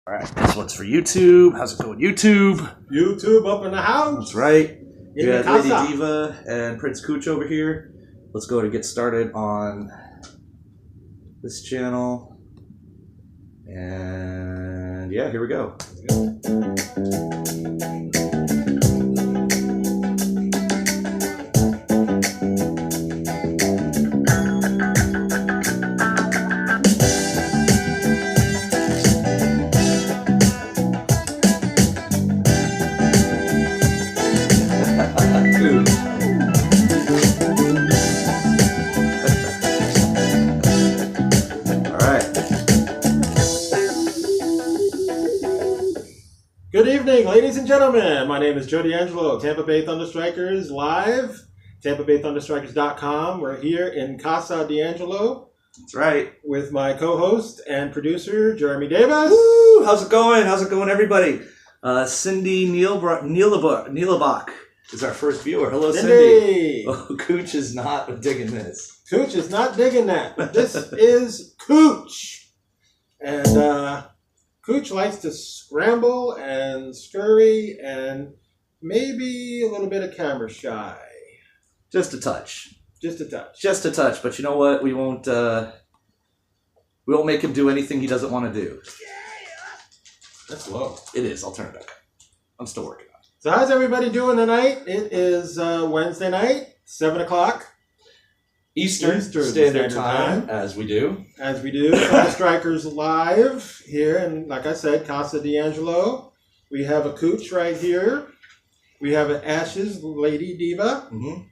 All right, this one's for YouTube. How's it going, YouTube? YouTube up in the house. That's right. We In the got Lady casa. Diva and Prince Kuch over here. Let's go to get started on this channel. And yeah, here we go. Good evening, ladies and gentlemen. My name is Joe D'Angelo, Tampa Bay ThunderStrikers live, TampaBayThunderStrikers.com. We're here in Casa D'Angelo. That's right. With my co-host and producer, Jeremy Davis. Woo! How's it going? How's it going, everybody? Cindy Neilabach is our first viewer. Hello, Cindy. Oh, Kuch is not digging this. Kuch is not digging that. But this is Kuch. And Kuch likes to scramble and scurry and maybe a little bit of camera shy. Just a touch. Just a touch. Just a touch. But you know what? We won't make him do anything he doesn't want to do. That's low. It is. I'll turn it back. I'm still working on it. So how's everybody doing tonight? It is Wednesday night, 7 o'clock. Eastern Standard Time, as we do. As we do. ThunderStrikers live here, and like I said, Casa D'Angelo. We have a Kuch right here. We have an Ashes Lady Diva. Mm-hmm.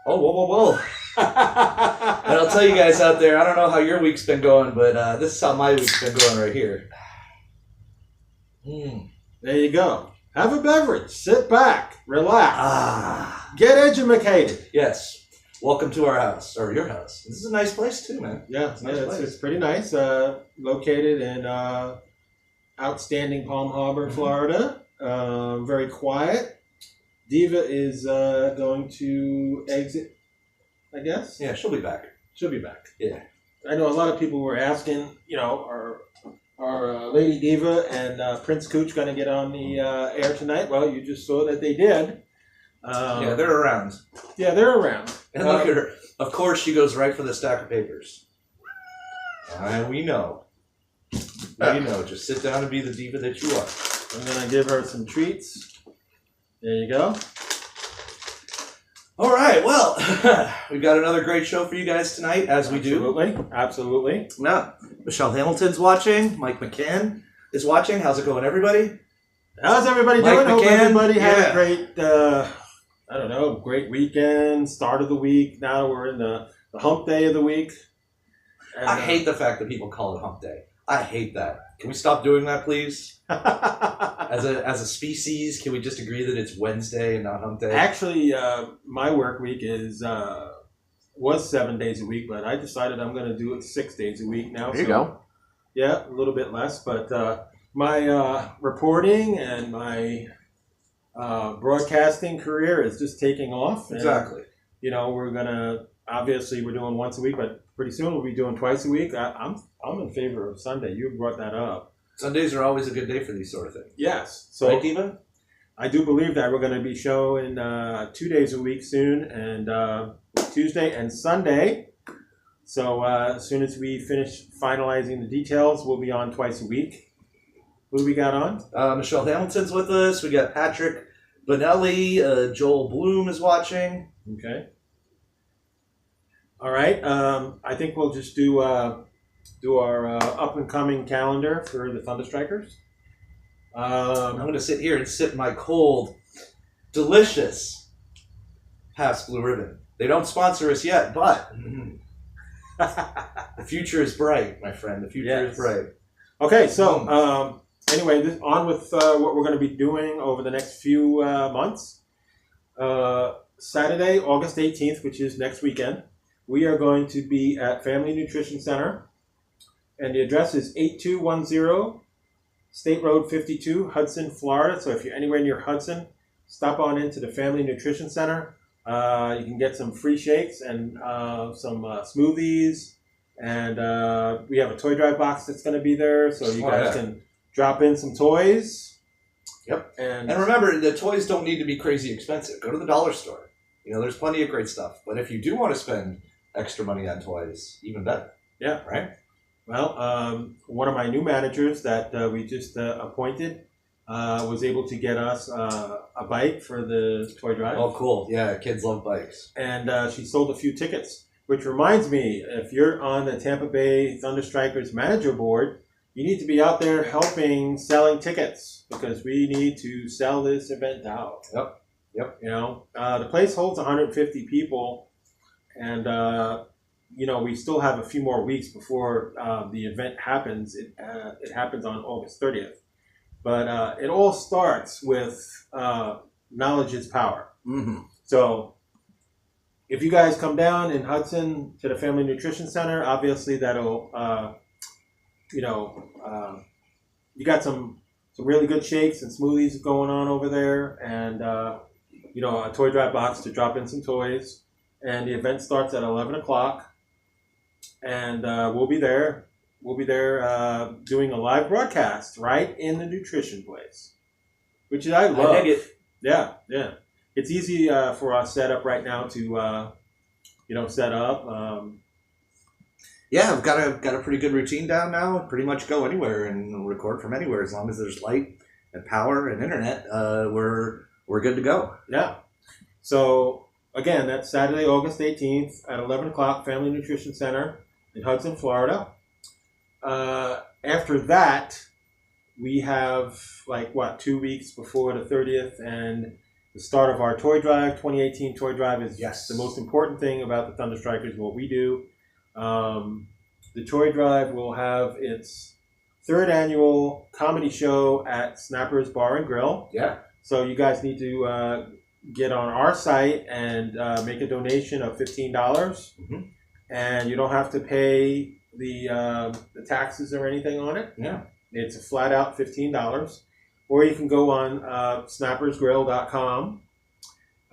Oh, whoa, whoa, whoa. And I'll tell you guys out there, I don't know how your week's been going, but this is how my week's been going right here. There you go. Have a beverage. Sit back. Relax. Get educated. Yes. Welcome to our house, or your house. This is a nice place too, man. Yeah, it's pretty nice. Located in outstanding Palm Harbor, Florida. Very quiet. Diva is going to exit, I guess. Yeah, she'll be back. She'll be back. Yeah. I know a lot of people were asking, are Lady Diva and Prince Kuch going to get on the air tonight? Well, you just saw that they did. Yeah, they're around. Yeah, they're around. And look at her. Of course, she goes right for the stack of papers. We know. We know. Just sit down and be the diva that you are. I'm going to give her some treats. There you go. All right. Well, we've got another great show for you guys tonight, as we do. Absolutely. Yeah. Michelle Hamilton's watching. Mike McCann is watching. How's it going, everybody? How's everybody doing? Hope McCann, everybody had a great, great weekend, start of the week. Now we're in the hump day of the week. And, I hate the fact that people call it hump day. I hate that. Can we stop doing that, please? As a species, can we just agree that it's Wednesday and not hump day? Actually, my work week was 7 days a week, but I decided I'm going to do it 6 days a week now. There you go. Yeah, a little bit less, but my reporting and my broadcasting career is just taking off. Exactly. And, we're doing once a week, but pretty soon we'll be doing twice a week. I'm in favor of Sunday. You brought that up. Sundays are always a good day for these sort of things. Yes. So, right, Diva? I do believe that we're going to be showing 2 days a week soon, and Tuesday and Sunday. So as soon as we finish finalizing the details, we'll be on twice a week. Who do we got on? Michelle Hamilton's with us. We got Patrick Bonelli. Joel Bloom is watching. Okay. All right. I think we'll just do our up and coming calendar for the ThunderStrikers. I'm going to sit here and sip my cold, delicious Pabst Blue Ribbon. They don't sponsor us yet, but the future is bright, my friend. The future is bright. Okay, so anyway, on with what we're going to be doing over the next few months. Saturday, August 18th, which is next weekend, we are going to be at Family Nutrition Center, and the address is 8210 State Road 52, Hudson, Florida. So if you're anywhere near Hudson, stop on into the Family Nutrition Center. You can get some free shakes and some smoothies. And we have a toy drive box that's going to be there, so you guys can drop in some toys. Yep. And remember, the toys don't need to be crazy expensive. Go to the dollar store. There's plenty of great stuff. But if you do want to spend extra money on toys, even better. Yeah. Right? Well, one of my new managers that we just appointed was able to get us a bike for the toy drive. Oh, cool. Yeah, kids love bikes. And she sold a few tickets, which reminds me, if you're on the Tampa Bay ThunderStrikers manager board, you need to be out there helping selling tickets because we need to sell this event out. Yep. The place holds 150 people, and we still have a few more weeks before the event happens. It happens on August 30th. But it all starts with knowledge is power. Mm-hmm. So if you guys come down in Hudson to the Family Nutrition Center, obviously that'll, you got some really good shakes and smoothies going on over there, and a toy drive box to drop in some toys. And the event starts at 11 o'clock, and we'll be there. We'll be there doing a live broadcast right in the nutrition place, which I love. I dig it. Yeah. It's easy for us set up right now to, set up. Yeah, I've got a pretty good routine down now. Pretty much go anywhere and record from anywhere as long as there's light and power and internet. We're good to go. Yeah. So again, that's Saturday, August 18th at 11 o'clock, Family Nutrition Center in Hudson, Florida. After that, we have 2 weeks before the 30th and the start of our toy drive. 2018 toy drive is the most important thing about the ThunderStrikers, what we do. The toy drive will have its 3rd annual comedy show at Snapper's Bar and Grill. Yeah. So you guys need to get on our site and make a donation of $15. Mm-hmm. And you don't have to pay the taxes or anything on it. Yeah. It's a flat out $15. Or you can go on snappersgrill.com.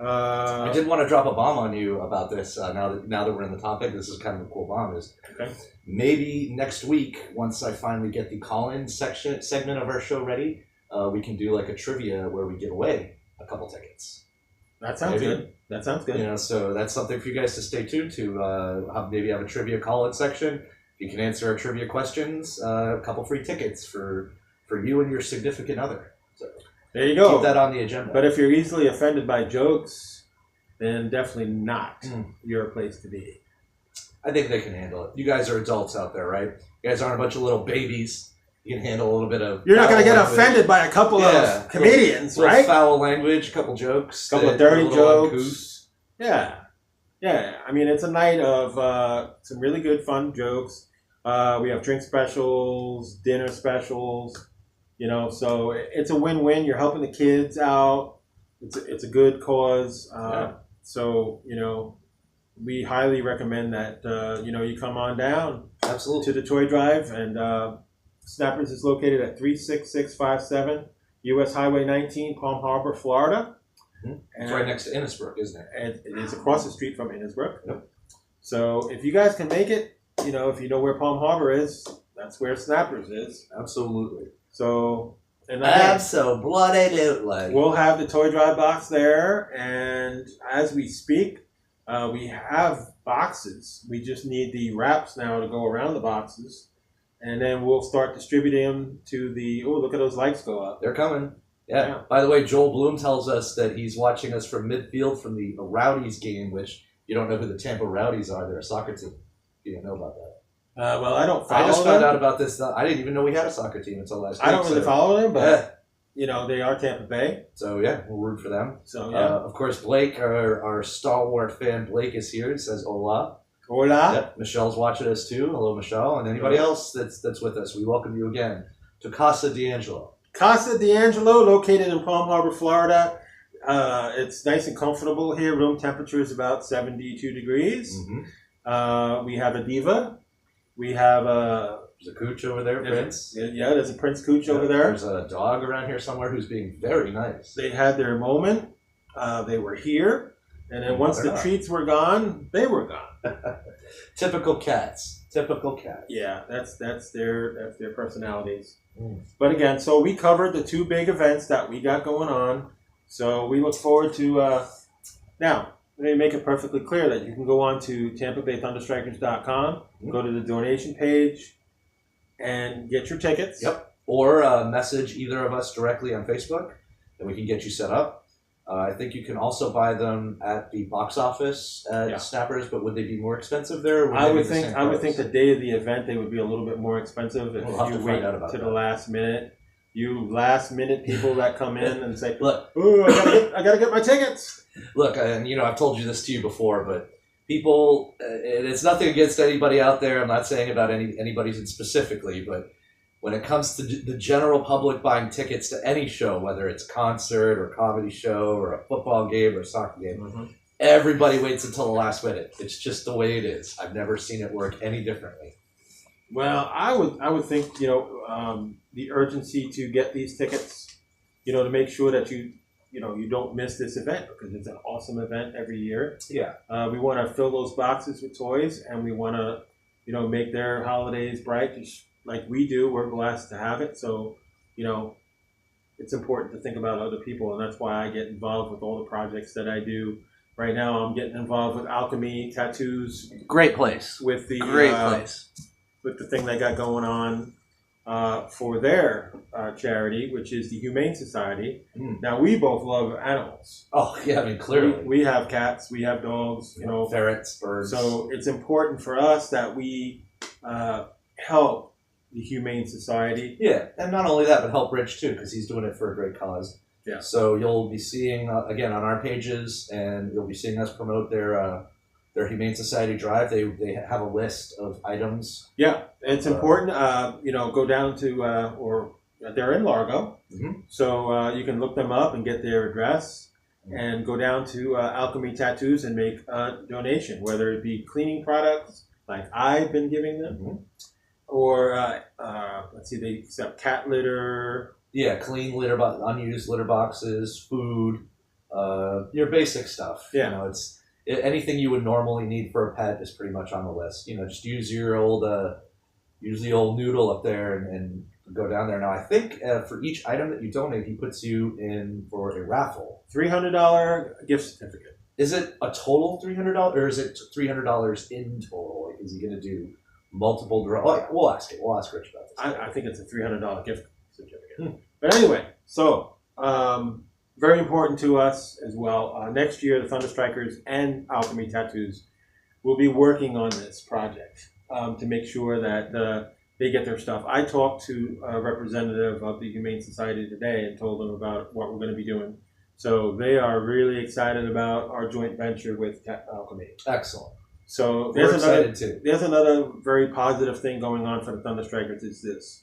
I did want to drop a bomb on you about this. Now that we're in the topic, this is kind of a cool bomb. Okay. Maybe next week, once I finally get the call-in segment of our show ready, we can do a trivia where we give away a couple tickets. That sounds good. That sounds good. So that's something for you guys to stay tuned to. Maybe have a trivia call-in section. You can answer our trivia questions. A couple free tickets for you and your significant other. So there you go. Keep that on the agenda. But if you're easily offended by jokes, then definitely not your place to be. I think they can handle it. You guys are adults out there, right? You guys aren't a bunch of little babies. You can handle a little bit of. You're not going to get offended by a couple of comedians, right? Foul language, a couple jokes, a couple of dirty jokes. Yeah. I mean, it's a night of some really good, fun jokes. We have drink specials, dinner specials. So it's a win-win. You're helping the kids out. It's a good cause. So we highly recommend that you come on down. Absolutely. To the toy drive, and Snappers is located at 36657 U.S. Highway 19, Palm Harbor, Florida. Mm-hmm. It's right next to Innisbrook, isn't it? And it is across the street from Innisbrook. Yep. So if you guys can make it, if you know where Palm Harbor is, that's where Snappers is. Absolutely. So, and absolutely. We'll have the toy drive box there, and as we speak, we have boxes. We just need the wraps now to go around the boxes, and then we'll start distributing them to the. Oh, look at those lights go up! They're coming. Yeah. By the way, Joel Bloom tells us that he's watching us from midfield from the Rowdies game, which you don't know who the Tampa Rowdies are. They're a soccer team. You didn't know about that. Well, I don't follow them. I just found out about this. I didn't even know we had a soccer team until last week. I don't really follow them, but they are Tampa Bay. So yeah, we'll root for them. So yeah. Of course, Blake, our stalwart fan, Blake is here. He says hola. Hola. Yep. Michelle's watching us too. Hello, Michelle, and anybody else that's with us. We welcome you again to Casa D'Angelo. Casa D'Angelo, located in Palm Harbor, Florida. It's nice and comfortable here. Room temperature is about 72 degrees. Mm-hmm. We have a Diva. We have there's a Kuch over there, Prince. There's a Prince Kuch over there. There's a dog around here somewhere who's being very nice. They had their moment. They were here. And then once the treats were gone, they were gone. Typical cats. Typical cats. Yeah, that's their personalities. But again, so we covered the two big events that we got going on. So we look forward to now. Let me make it perfectly clear that you can go on to TampaBayThunderStrikers.com, go to the donation page, and get your tickets. Yep. Or message either of us directly on Facebook, and we can get you set up. I think you can also buy them at the box office at Snappers, but would they be more expensive there? Or I would think the day of the event they would be a little bit more expensive if you wait to the last minute. You last minute people that come in and say, "Look, I gotta get my tickets." Look, and I've told you this to you before, but people, it's nothing against anybody out there. I'm not saying about anybody's specifically, but when it comes to the general public buying tickets to any show, whether it's a concert or a comedy show or a football game or a soccer game, everybody waits until the last minute. It's just the way it is. I've never seen it work any differently. Well, I would think the urgency to get these tickets, to make sure that you don't miss this event because it's an awesome event every year. Yeah. We want to fill those boxes with toys, and we want to make their holidays bright. Just like we do, we're blessed to have it. So, it's important to think about other people, and that's why I get involved with all the projects that I do. Right now, I'm getting involved with Alchemy Tattoos. Great place. With the place. With the thing they got going on for their charity, which is the Humane Society. Now, we both love animals. Oh, yeah, I mean, clearly. We have cats, we have dogs, ferrets, birds. So it's important for us that we help the Humane Society. Yeah, and not only that, but help Rich too, because he's doing it for a great cause. Yeah. So you'll be seeing again on our pages, and you'll be seeing us promote their Humane Society drive. They have a list of items. Yeah, it's important. Go down to or they're in Largo, so you can look them up and get their address, and go down to Alchemy Tattoos and make a donation, whether it be cleaning products like I've been giving them. Or, let's see, they accept cat litter. Yeah, clean litter, unused litter boxes, food, your basic stuff. Yeah. It's anything you would normally need for a pet is pretty much on the list. Just use your old, use the old noodle up there and go down there. Now, I think for each item that you donate, he puts you in for a raffle. $300 gift certificate. Is it a total $300, or is it $300 in total? Like, is he going to do multiple draws? We'll ask it. We'll ask Rich about this. I think it's a $300 gift certificate. But anyway, so very important to us as well. Next year, the ThunderStrikers and Alchemy Tattoos will be working on this project to make sure that they get their stuff. I talked to a representative of the Humane Society today and told them about what we're going to be doing. So they are really excited about our joint venture with Alchemy. Excellent. So there's another very positive thing going on for the ThunderStrikers is this.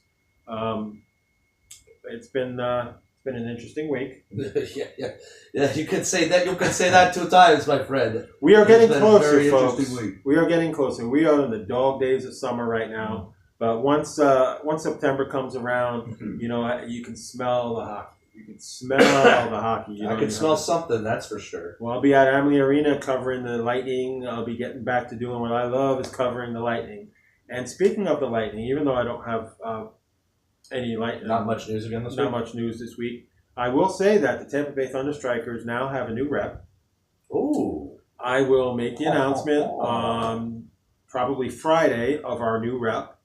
It's been an interesting week. yeah. You could say that. You could say that 2 times, my friend. We are getting closer, folks. We are getting closer. We are in the dog days of summer right now. But once September comes around, you can smell the hockey. You can smell the hockey. I can smell something, that's for sure. Well, I'll be at Amalie Arena covering the Lightning. I'll be getting back to doing what I love, is covering the Lightning. And speaking of the Lightning, even though I don't have any Lightning... Not much news again this week? Not much news this week. I will say that the Tampa Bay ThunderStrikers now have a new rep. Ooh. I will make the announcement on probably Friday of our new rep.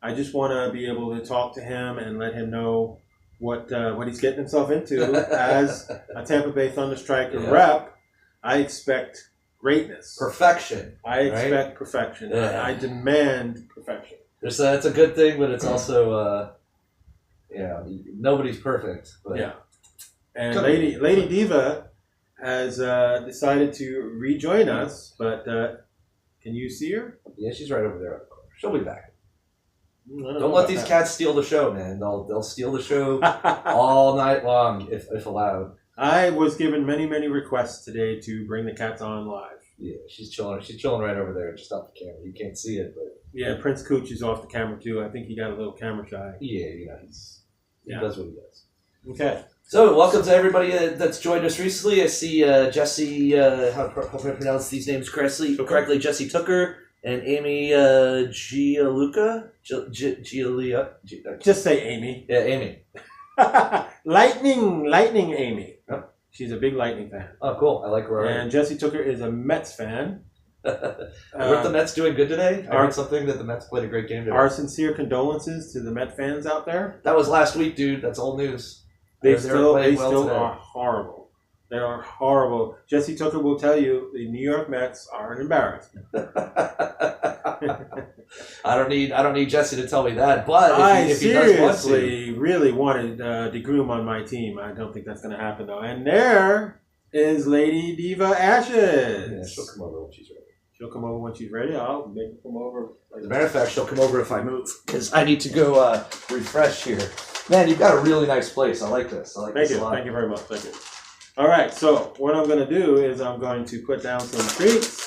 I just want to be able to talk to him and let him know what he's getting himself into. As a Tampa Bay ThunderStriker rep, I expect greatness. Perfection. I expect perfection. Yeah. I demand perfection. It's a good thing, but it's also, nobody's perfect. But yeah. And Lady Diva has decided to rejoin us, but can you see her? Yeah, she's right over there. She'll be back. Don't let these cats steal the show, man. They'll steal the show all night long if allowed. I was given many requests today to bring the cats on live. Yeah, she's chilling. She's chilling right over there, just off the camera. You can't see it, but yeah, Prince Kuch is off the camera too. I think he got a little camera shy. Yeah, he does what he does. Okay. So, welcome to everybody that's joined us recently. I see Jesse. How do I pronounce these names correctly? Jesse Tucker and Amy Gianluca. Gianluca. Just say Amy. Yeah, Amy. Lightning Amy. Yep. She's a big Lightning fan. Oh, cool. I like her already. And Jesse Tooker is a Mets fan. Weren't the Mets doing good today? I heard something that the Mets played a great game today. Our sincere condolences to the Met fans out there. That was last week, dude. That's old news. They still are horrible. They are horrible. Jesse Tooker will tell you the New York Mets are an embarrassment. I don't need Jesse to tell me that, but if he does want to, really wanted DeGroom on my team. I don't think that's going to happen though. And there is Lady Diva Ashes. Yeah, she'll come over when she's ready. She'll come over when she's ready. I'll make her come over. As a matter of fact, she'll come over if I move because I need to go refresh here. Man, you've got a really nice place. I like this. I like this a lot. Thank you very much. Thank you. All right, so what I'm going to do is I'm going to put down some treats.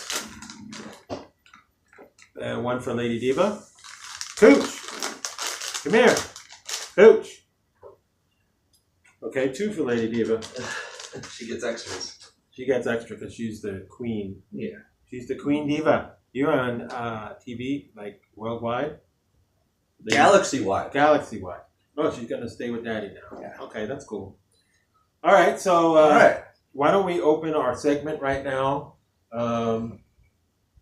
One for Lady Diva. Kuch, come here. Kuch. Okay, 2 for Lady Diva. She gets extras. She gets extra because she's the queen. Yeah. She's the queen diva. You're on TV, like worldwide? Galaxy-wide. Galaxy-wide. Oh, she's going to stay with Daddy now. Yeah. Okay, that's cool. All right, so why don't we open our segment right now?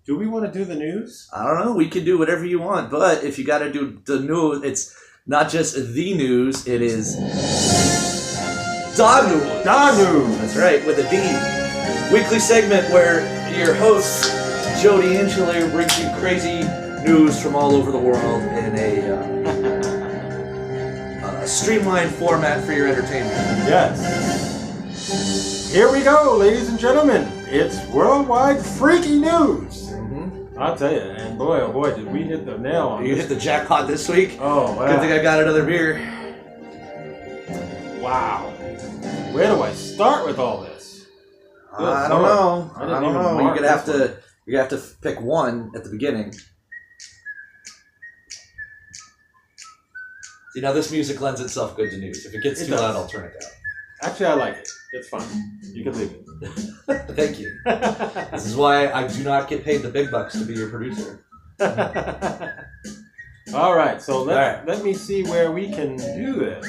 Do we want to do the news? I don't know. We can do whatever you want, but if you got to do the news, it's not just the news. It is Da News. Da News. That's right, with a D. Weekly segment where your host Joe D'Angelo brings you crazy news from all over the world in a streamlined format for your entertainment. Yes. Here we go, ladies and gentlemen. It's worldwide freaky news. I'll tell you, and boy, oh boy, did we hit the nail on You this. hit the jackpot this week? Oh, wow. Good thing I got another beer. Wow. Where do I start with all this? I don't know. I don't know. You're gonna have to pick one at the beginning. See, now this music lends itself good to news. If it gets too loud, I'll turn it down. Actually, I like it. It's fun. You can leave it. Thank you. This is why I do not get paid the big bucks to be your producer. All right, so let me see where we can do this.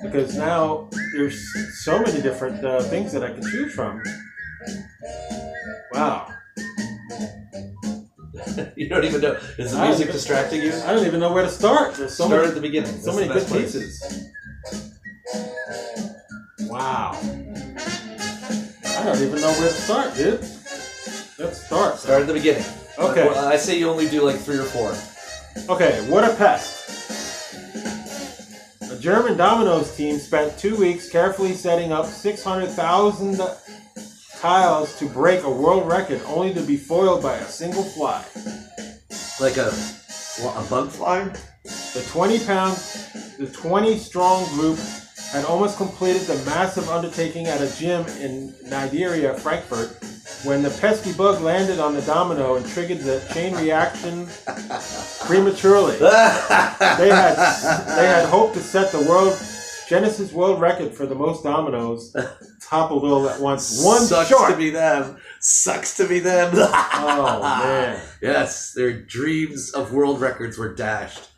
Because now there's so many different things that I can choose from. Wow. You don't even know. Is the music distracting you? I don't even know where to start. There's Start at the beginning. So many good pieces. Wow. I don't even know where to start, dude. Let's start. Start at the beginning. Okay. Well, I say you only do like 3 or 4. Okay, what a pest. A German Domino's team spent 2 weeks carefully setting up 600,000 tiles to break a world record only to be foiled by a single fly. Like a bug fly? The 20-strong group had almost completed the massive undertaking at a gym in Nigeria, Frankfurt, when the pesky bug landed on the domino and triggered the chain reaction prematurely. They had hoped to set the Genesis world record for the most dominoes toppled all at once. One Sucks short. to be them. Sucks to be them. Oh, man. Yes, their dreams of world records were dashed.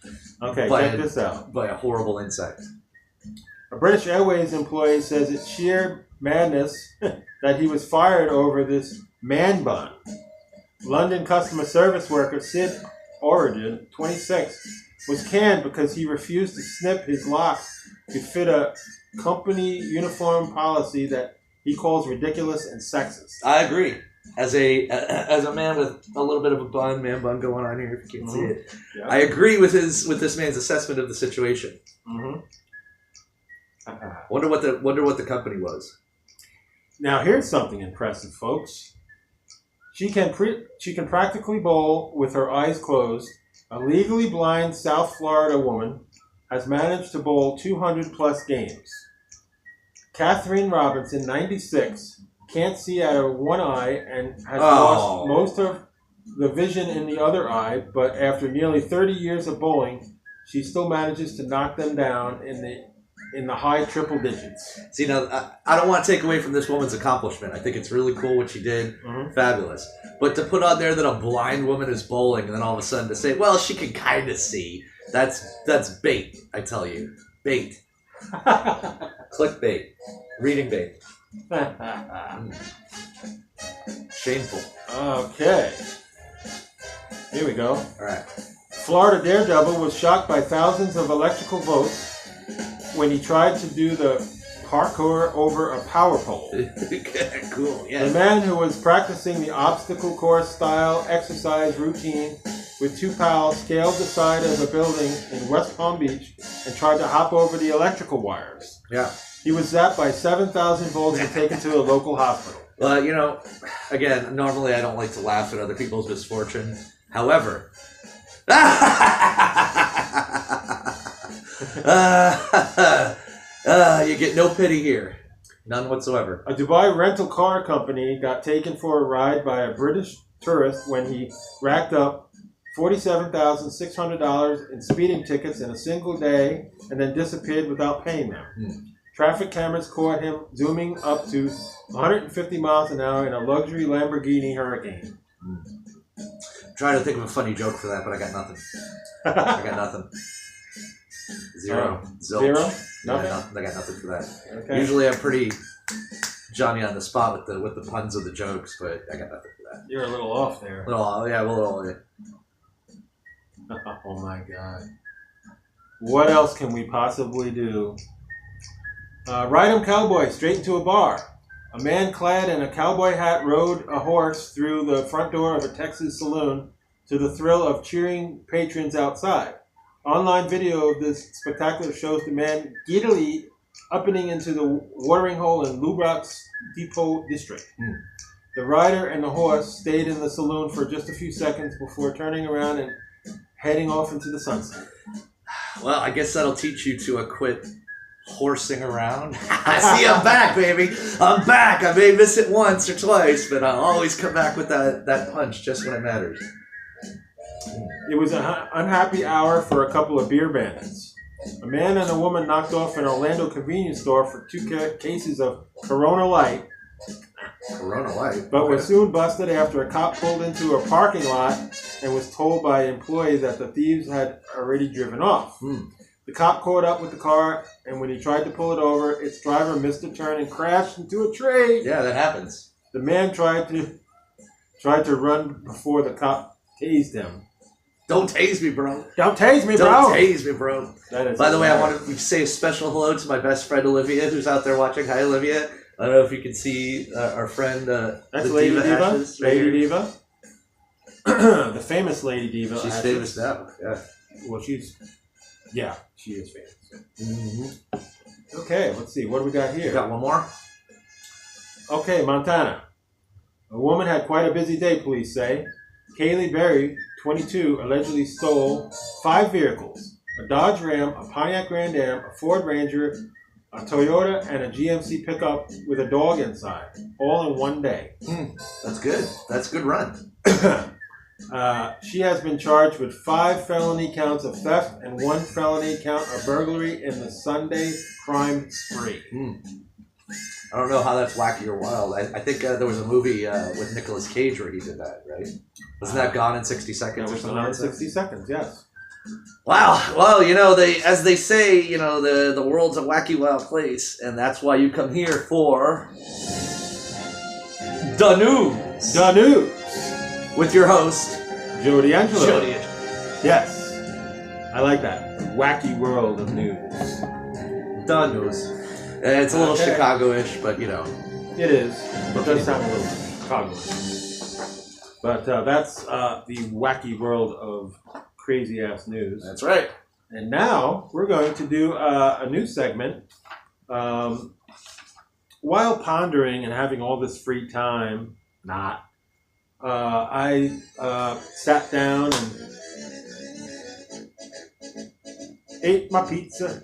Okay, check this out. By a horrible insect. A British Airways employee says it's sheer madness that he was fired over this man bun. London customer service worker Sid Origin, 26, was canned because he refused to snip his locks to fit a company uniform policy that he calls ridiculous and sexist. I agree. As a man with a little bit of a man bun going on here, if you can't see it, Yeah. I agree with this man's assessment of the situation. Wonder what the company was. Now here's something impressive, folks. She can practically bowl with her eyes closed. A legally blind South Florida woman has managed to bowl 200 plus games. Catherine Robinson, 96, can't see out of one eye and has lost most of the vision in the other eye, but after nearly 30 years of bowling, she still manages to knock them down in the in the high triple digits. See, now, I don't want to take away from this woman's accomplishment. I think it's really cool what she did. Mm-hmm. Fabulous. But to put on there that a blind woman is bowling and then all of a sudden to say, well, she can kind of see, that's bait, I tell you. Bait. Clickbait. Reading bait. Shameful. Okay. Here we go. All right. Florida Daredevil was shocked by thousands of electrical votes when he tried to do the parkour over a power pole. Cool, yeah. The man who was practicing the obstacle course style exercise routine with two pals scaled the side of a building in West Palm Beach and tried to hop over the electrical wires. Yeah. He was zapped by 7,000 volts and taken to a local hospital. Well, you know, again, normally I don't like to laugh at other people's misfortune. However, you get no pity here. None whatsoever. A Dubai rental car company got taken for a ride by a British tourist when he racked up $47,600 in speeding tickets in a single day and then disappeared without paying them. Traffic cameras caught him zooming up to 150 miles an hour in a luxury Lamborghini Hurricane. I'm trying to think of a funny joke for that, but I got nothing. Zero. Zilch. Zero? Nothing. I got nothing for that. Okay. Usually I'm pretty Johnny on the spot with the puns of the jokes, but I got nothing for that. You're a little off there. Yeah. Oh my God. What else can we possibly do? Ride 'em cowboy straight into a bar. A man clad in a cowboy hat rode a horse through the front door of a Texas saloon to the thrill of cheering patrons outside. Online video of this spectacular shows the man giddily upping into the watering hole in Lubbock's Depot district. The rider and the horse stayed in the saloon for just a few seconds before turning around and heading off into the sunset. Well, I guess that'll teach you to quit horsing around. See, I'm back, baby. I'm back. I may miss it once or twice, but I'll always come back with that punch just when it matters. It was an unhappy hour for a couple of beer bandits. A man and a woman knocked off an Orlando convenience store for 2 cases of Corona Light. Corona Light? But were soon busted after a cop pulled into a parking lot and was told by an employee that the thieves had already driven off. The cop caught up with the car, and when he tried to pull it over, its driver missed a turn and crashed into a tree. Yeah, that happens. The man tried to run before the cop tased him. Don't tase me, bro. Don't tase me, bro. Don't tase me, bro. By the way, I want to say a special hello to my best friend Olivia, who's out there watching. Hi, Olivia. I don't know if you can see our friend. That's the Lady Diva. Ashes, Lady Diva. The famous Lady Diva. She's Ashes. famous now. Yeah. Well, she is famous. Mm-hmm. Okay, let's see. What do we got here? You got one more? Okay, Montana. A woman had quite a busy day, police say. Kaylee Berry, 22, allegedly stole 5 vehicles. A Dodge Ram, a Pontiac Grand Am, a Ford Ranger, a Toyota, and a GMC pickup with a dog inside. All in one day. That's good. That's a good run. She has been charged with 5 felony counts of theft and 1 felony count of burglary in the Sunday crime spree. I don't know how that's wacky or wild. I think there was a movie with Nicolas Cage where he did that, right? Wasn't that Gone in 60 Seconds or something? Gone in 60 Seconds, yes. Wow. Well, as they say, the world's a wacky, wild place, and that's why you come here for the news. The news. With your host, Joe D'Angelo. Joe D'Angelo. Yes. I like that. The wacky world of news. The news. It's a little Chicago-ish, but It is. It does sound a little Chicago-ish. But that's the wacky world of crazy-ass news. That's right. And now we're going to do a new segment. While pondering and having all this free time, I sat down and ate my pizza,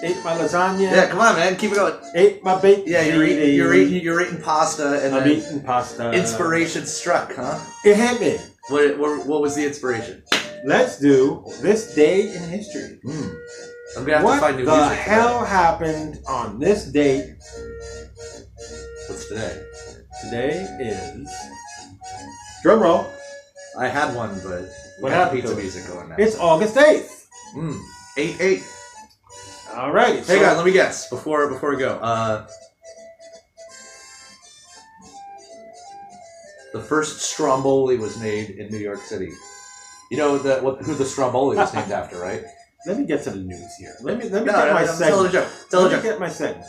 ate my lasagna. Yeah, come on, man, keep it going. Ate my baked. Yeah, you're eating pasta, and I'm eating pasta. Inspiration struck, huh? It hit me. What was the inspiration? Let's do this day in history. I'm gonna have to find new What the music. hell happened on this date? What's today? Today is drum roll. I had one, but What got happened pizza to it? music going now. It's August 8th. 8/8. All right. Hang on, let me guess before we go. The first Stromboli was made in New York City. You know who the Stromboli was named after, right? Let me get to the news here. Let me get No, my tell the segment. joke. Tell the Let me joke. get my segment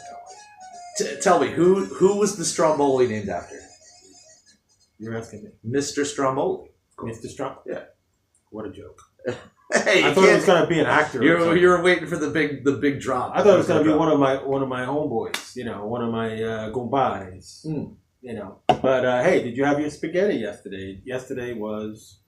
going. Tell me, who was the Stromboli named after? You're asking me. Mr. Stromboli. Mr. Strong? Yeah. What a joke. Hey, I thought it was going to be an actor. You were waiting for the big drop. I thought it was going to be one of my homeboys. You know, one of my compadres. You know. But hey, did you have your spaghetti yesterday? Yesterday was.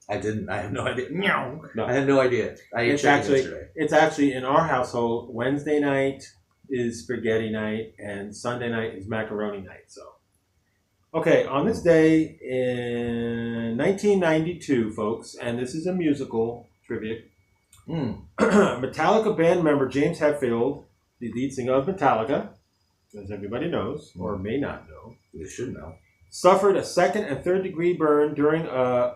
I didn't. I have no idea. No. I had no idea. I ate chicken yesterday. It's actually in our household. Wednesday night is spaghetti night, and Sunday night is macaroni night. So, okay, on this day in 1992, folks, and this is a musical trivia. Metallica band member James Hetfield, the lead singer of Metallica, as everybody knows or may not know, You should know. suffered a second and third degree burn during a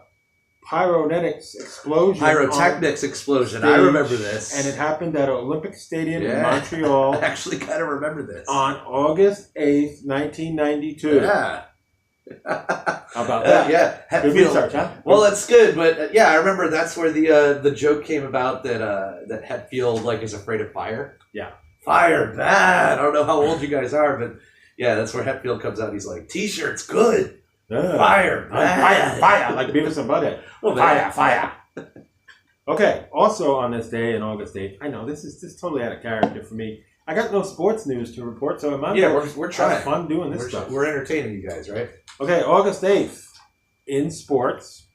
pyrotechnics explosion. Pyrotechnics explosion. I remember this. And it happened at Olympic Stadium in I Montreal actually kind of remember this. on August 8th, 1992. Yeah. How about that? Yeah. Good research, huh? Well, that's good, but yeah, I remember that's where the joke came about that Hetfield is afraid of fire. Yeah. Fire bad. I don't know how old you guys are, but yeah, that's where Hetfield comes out. He's like, T-shirt's good. Fire bad. Fire, like Beavis and Butthead. Well, Fire. Okay, also on this day, in August 8th, I know this is totally out of character for me. I got no sports news to report, so we're trying. Have fun doing this stuff. We're entertaining you guys, right? Okay, August 8th, in sports,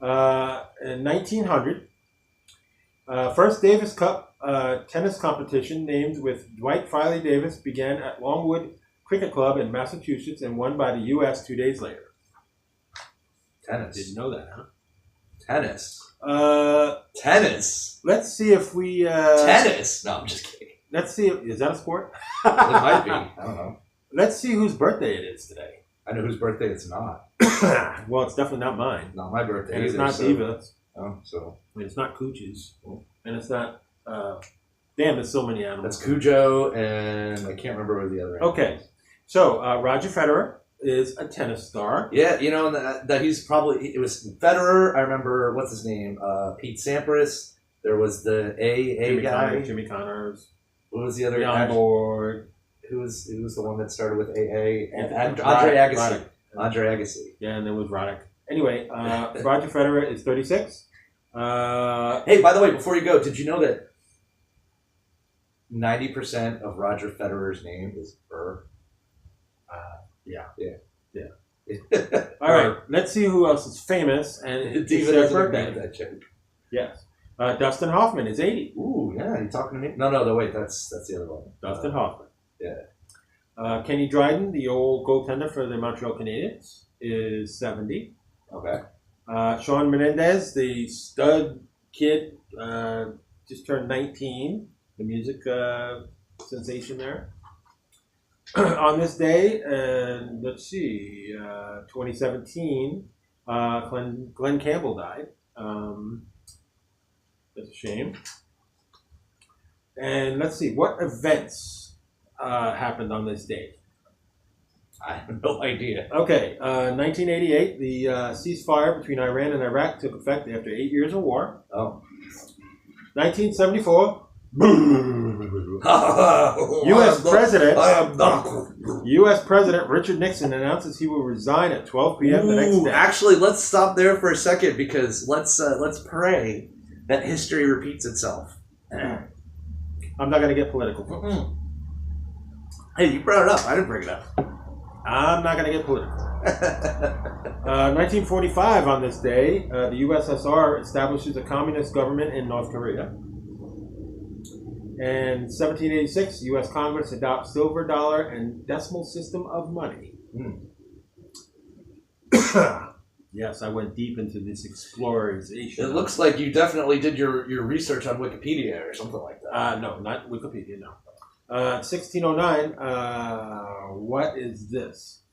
in 1900, first Davis Cup tennis competition named with Dwight Filey Davis began at Longwood Cricket Club in Massachusetts and won by the U.S. 2 days later. Tennis. Didn't know that, huh? Tennis. Tennis. Let's see if we... tennis? No, I'm just kidding. Let's see. Is that a sport? It might be. I don't know. Let's see whose birthday it is today. I know whose birthday it's not. Well, it's definitely not mine. Not my birthday And it's either, not Diva's. Oh, so. And it's not Kuch's. And it's not... damn, there's so many animals. That's Cujo, and I can't remember what the other Okay. So, Roger Federer is a tennis star. Yeah, you know, that he's probably... It was Federer. I remember, what's his name? Pete Sampras. There was the A guy. Jimmy Connors. What was the other guy? Board. Who was the one that started with AA? And Andre Agassi. Roddick. Andre Agassi. Yeah, and then with Roddick. Anyway, Roger Federer is 36. Hey, by the way, before you go, did you know that 90% of Roger Federer's name is Burr? Yeah. Yeah. All right, let's see who else is famous and Diva their doesn't agree birthday. with that joke. Yes. Dustin Hoffman is 80. Ooh, yeah, you talking to me? No, wait, that's the other one. Dustin Hoffman. Yeah. Kenny Dryden, the old goaltender for the Montreal Canadiens, is 70. Okay. Shawn Menendez, the stud kid, just turned 19. The music sensation there. On this day, and let's see, 2017, Glenn Campbell died. That's a shame. And let's see, what events happened on this day? I have no idea. Okay, 1988, the ceasefire between Iran and Iraq took effect after 8 years of war. Oh. 1974, U.S. President Richard Nixon announces he will resign at 12 p.m. the next day. Actually, let's stop there for a second because let's pray that history repeats itself. I'm not going to get political, folks. Hey, you brought it up. I didn't bring it up. I'm not going to get political. 1945, on this day, the USSR establishes a communist government in North Korea. And 1786, U.S. Congress adopts silver dollar and decimal system of money. Yes, I went deep into this exploration. It looks like you definitely did your research on Wikipedia or something like that. No, not Wikipedia, no. 1609, what is this?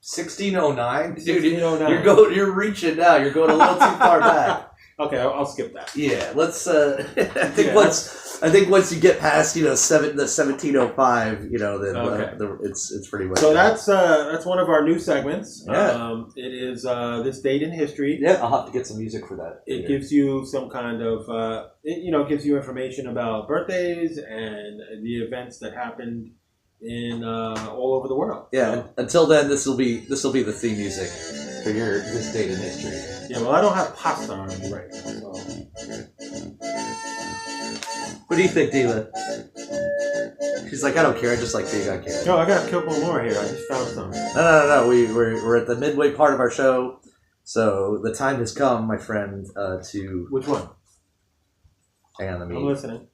1609? Dude, 1609. you're reaching now. You're going a little too far back. Okay, I'll skip that. Yeah, let's. I think once you get past the 1705, then it's pretty much. So that's one of our new segments. Yeah. It is this date in history. Yeah, I'll have to get some music for that. It gives you some kind of it gives you information about birthdays and the events that happened in all over the world. Yeah. So, until then, this will be the theme music for this date in history. Yeah. Well, I don't have pasta on me right now. So. What do you think, Diva? She's like, I don't care. I just like being on camera. No, I got a couple more here. I just found some. No. We're at the midway part of our show, so the time has come, my friend, to. Which one? Hang on, I'm listening.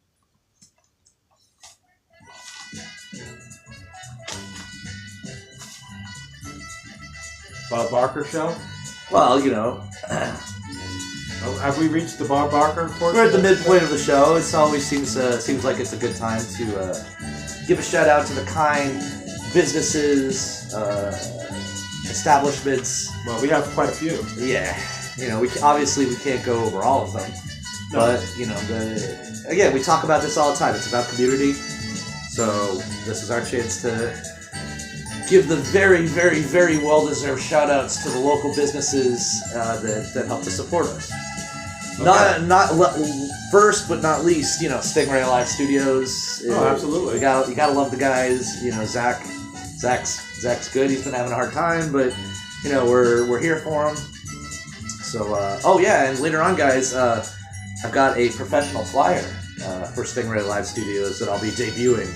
Bob Barker show? Well, Have we reached the Bob Barker portion? We're at the midpoint of the show. It always seems like it's a good time to give a shout out to the kind businesses, establishments. Well, we have quite a few. Yeah, we can't go over all of them, no. But again, we talk about this all the time. It's about community, so this is our chance to give the very, very, very well-deserved shout-outs to the local businesses that help to support us. Okay. Not first, but not least, Stingray Live Studios. Oh, absolutely. You gotta love the guys. Zach's good. He's been having a hard time, but we're here for him. So and later on, guys, I've got a professional flyer for Stingray Live Studios that I'll be debuting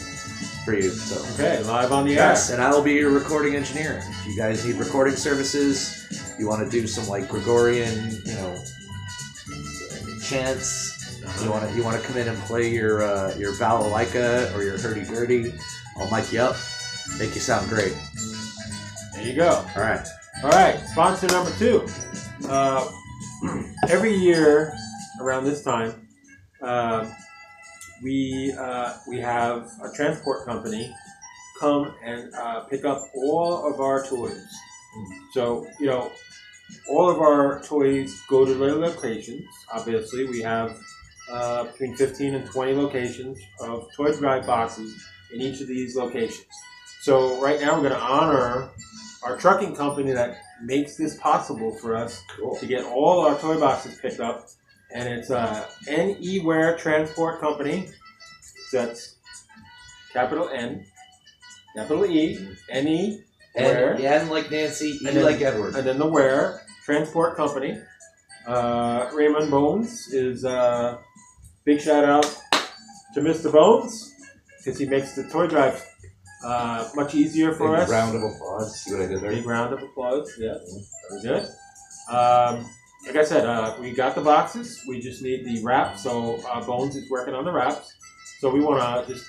for you. So okay, live on the air. Yes, and I will be your recording engineer. If you guys need recording services, you want to do some Gregorian, chants. You want to come in and play your balalaika or your hurdy-gurdy. I'll mic you up, make you sound great. There you go. All right. Sponsor number 2. Every year around this time, we have a transport company come and pick up all of our toys. So, all of our toys go to their locations. Obviously, we have between 15 and 20 locations of toy drive boxes in each of these locations. So right now we're going to honor our trucking company that makes this possible for us to get all our toy boxes picked up. And it's Anywhere Transport Company. That's capital N, capital E, Anywhere. N like Nancy, E like Edward. And then the Where Transport Company. Raymond Bones is big shout out to Mr. Bones because he makes the toy drive much easier for us. Big round of applause. See what I did there? Big round of applause. Yeah, very good. Like I said, we got the boxes. We just need the wrap. So Bones is working on the wraps. So we want to just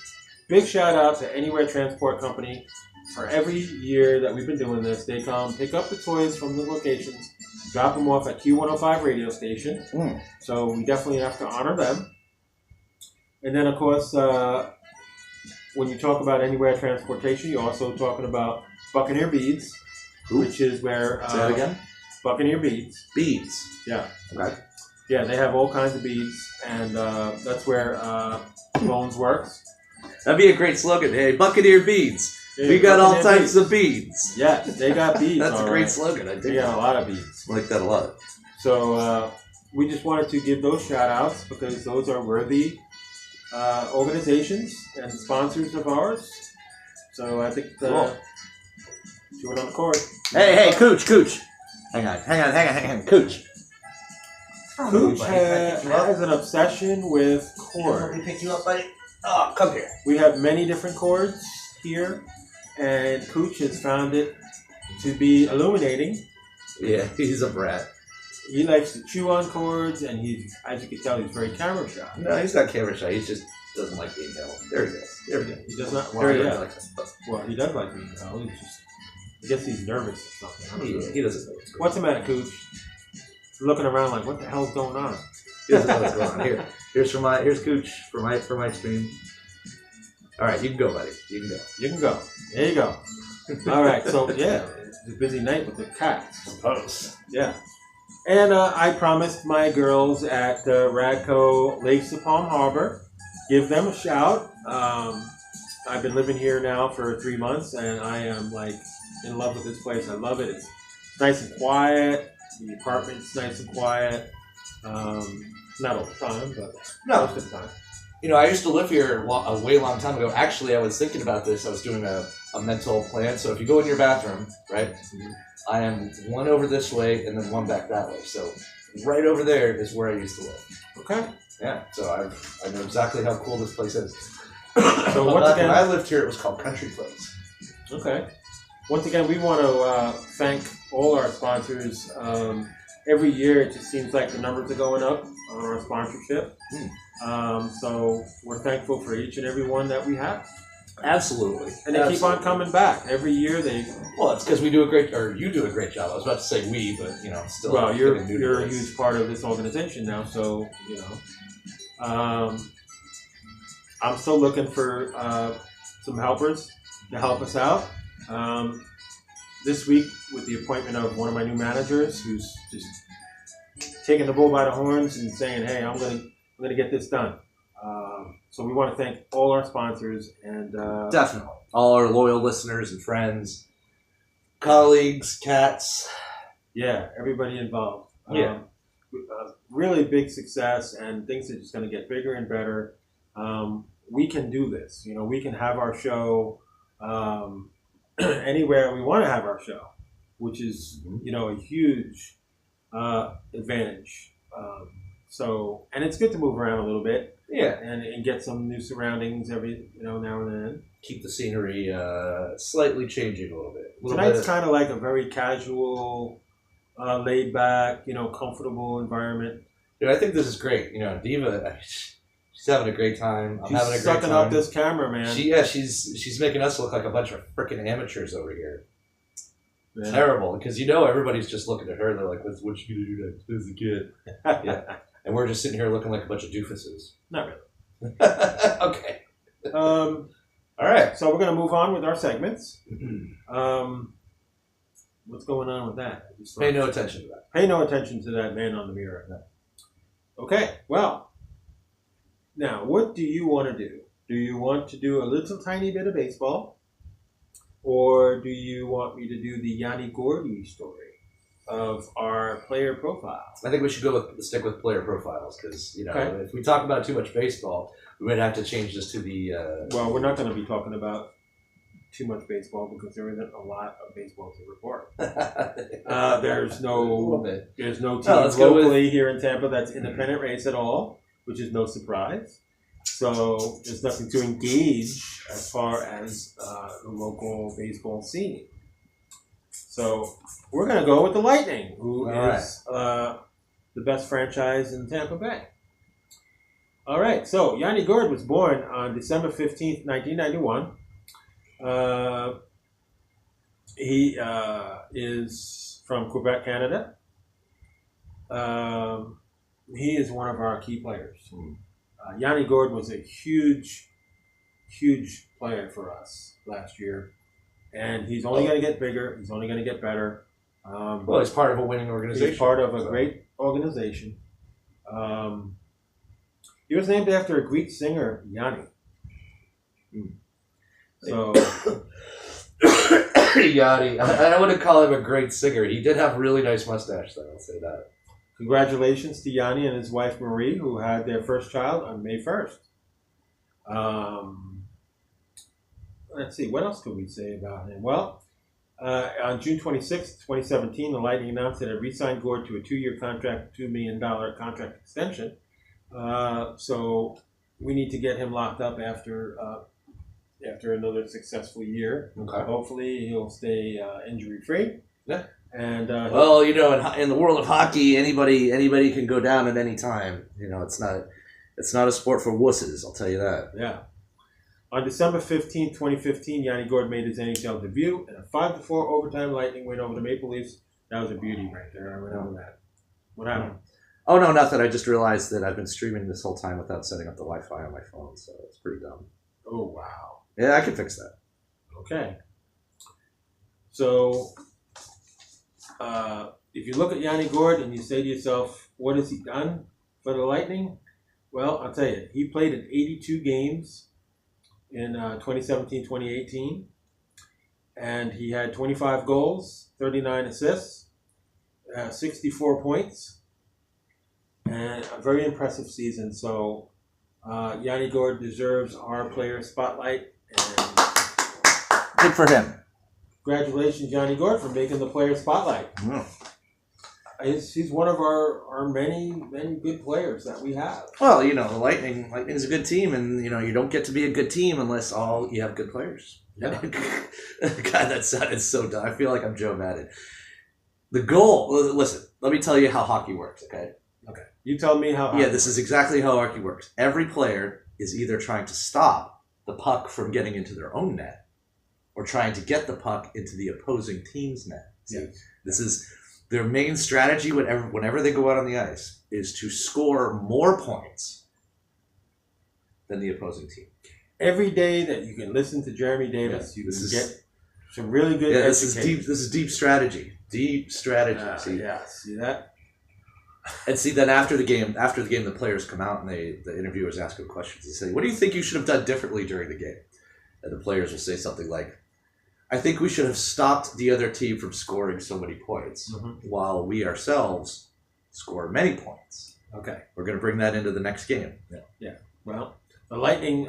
big shout out to Anywhere Transport Company for every year that we've been doing this. They come pick up the toys from the locations, drop them off at Q105 radio station. So we definitely have to honor them. And then, of course, when you talk about Anywhere Transportation, you're also talking about Buccaneer Beads, which is where... Say that again? Buccaneer Beads. Beads? Yeah. Okay. Yeah, they have all kinds of beads, and that's where Bones works. That'd be a great slogan. Hey, Buccaneer Beads. We got all types of beads. Yeah, they got beads. That's a great slogan. I think. They got a lot of beads. I like that a lot. So we just wanted to give those shout outs because those are worthy organizations and sponsors of ours. So I think do it on the cord. Hey, Kuch. Hang on, Kuch. Kuch has an obsession with cords. Let me pick you up, buddy. Oh, come here. We have many different cords here, and Kuch has found it to be illuminating. Yeah, he's a brat. He likes to chew on cords, and he's, as you can tell, he's very camera shy. No, he's not camera shy. He just doesn't like being held. There he goes. There we go. He does not. Well, Well, he yeah. like this. Well, he does like being held. He's just I guess he's nervous or something. I don't know. He doesn't know what's going on. What's the matter, Kuch? Looking around like, what the hell's going on? He doesn't know what's going on. Here's Kuch for my stream. All right, you can go, buddy. You can go. You can go. There you go. All right, so yeah, it's a busy night with the cats. Suppose. Yeah. And I promised my girls at Radco Lakes of Palm Harbor, give them a shout. I've been living here now for 3 months, and I am like in love with this place. I love it. It's nice and quiet. The apartment's nice and quiet. Not all the time, but most of the time. You know, I used to live here a way long time ago. Actually, I was thinking about this. I was doing a mental plan. So if you go in your bathroom, right, I am one over this way and then one back that way. So right over there is where I used to live. Okay. Yeah, so I know exactly how cool this place is. So once again, when I lived here, it was called Country Place. Okay. Once again, we want to thank all our sponsors. Every year, it just seems like the numbers are going up on our sponsorship. So we're thankful for each and every one that we have. Absolutely. And they keep on coming back. Every year Well, it's because you do a great job. I was about to say we, but, you know, still. Well, you're a huge part of this organization now, so, you know. I'm still looking for some helpers to help us out. This week, with the appointment of one of my new managers, who's just taking the bull by the horns and saying, "Hey, I'm gonna get this done." So we want to thank all our sponsors and definitely all our loyal listeners and friends, colleagues, cats. Yeah, everybody involved. Yeah, really big success, and things are just going to get bigger and better. We can do this. You know, we can have our show anywhere we want to have our show, which is, you know, a huge advantage. And it's good to move around a little bit. Yeah, and get some new surroundings now and then. Keep the scenery slightly changing a little bit. Tonight's kind of like a very casual, laid back, comfortable environment. Dude, I think this is great. You know, Diva, she's having a great time. I'm having a great sucking time. up this camera, man. She's making us look like a bunch of freaking amateurs over here. Yeah. Terrible, because everybody's just looking at her. They're like, "What you gonna do next? Who's the kid?" Yeah, and we're just sitting here looking like a bunch of doofuses. Not really. Okay. All right. So we're gonna move on with our segments. What's going on with that? Pay no attention to that. Pay no attention to that man on the mirror. Okay. Well, now what do you want to do? Do you want to do a little tiny bit of baseball? Or do you want me to do the Yanni Gordy story of our player profile? I think we should stick with player profiles because, Okay. if we talk about too much baseball, we might have to change this to the... Well, we're not going to be talking about too much baseball because there isn't a lot of baseball to report. There's no team locally here in Tampa that's independent race at all, which is no surprise. So there's nothing to engage as far as the local baseball scene. So we're going to go with the Lightning, who is the best franchise in Tampa Bay. All right, so Yanni Gourde was born on December 15th, 1991. He is from Quebec, Canada. He is one of our key players. Yanni Gourde was a huge player for us last year. And he's only going to get bigger. He's only going to get better. Well, he's part of a winning organization. He's part of a great organization. He was named after a Greek singer, Yanni. So, Yanni. I wouldn't call him a great singer. He did have a really nice mustache, though. I'll say that. Congratulations to Yanni and his wife, Marie, who had their first child on May 1st. Let's see, what else could we say about him? Well, on June 26, 2017, the Lightning announced that it re-signed Gourde to a 2-year contract, $2 million contract extension. So we need to get him locked up after another successful year. Okay. Hopefully he'll stay injury-free. Yeah. And well, in the world of hockey, anybody can go down at any time. It's not a sport for wusses. I'll tell you that. Yeah. On December 15, 2015, Yanni Gourde made his NHL debut in a 5-4 overtime Lightning win over the Maple Leafs. That was a beauty right there. I remember that. What happened? Oh, no, nothing. I just realized that I've been streaming this whole time without setting up the Wi-Fi on my phone, so it's pretty dumb. Oh, wow. Yeah, I can fix that. Okay. So, if you look at Yanni Gourde and you say to yourself, what has he done for the Lightning? Well, I'll tell you, he played in 82 games in 2017-2018, and he had 25 goals, 39 assists, 64 points, and a very impressive season. So Yanni Gourde deserves our player spotlight. And good for him. Congratulations, Yanni Gourde, for making the player spotlight. Yeah. He's one of our many good players that we have. Well, you know, the Lightning is a good team, and you know you don't get to be a good team unless you have good players. Yeah. God, that sounded so dumb. I feel like I'm Joe Madden. The goal. Listen, let me tell you how hockey works. Okay. Okay. You tell me how. Yeah, this is exactly how hockey works. Every player is either trying to stop the puck from getting into their own net, or trying to get the puck into the opposing team's net. See, this is their main strategy whenever they go out on the ice is to score more points than the opposing team. Every day that you can listen to Jeremy Davis, you can get some really good education. This is deep strategy. Deep strategy. See that? And see, then after the game, the players come out and the interviewers ask them questions. They say, what do you think you should have done differently during the game? And the players will say something like, I think we should have stopped the other team from scoring so many points while we ourselves score many points. Okay. We're going to bring that into the next game. Yeah. Well, the Lightning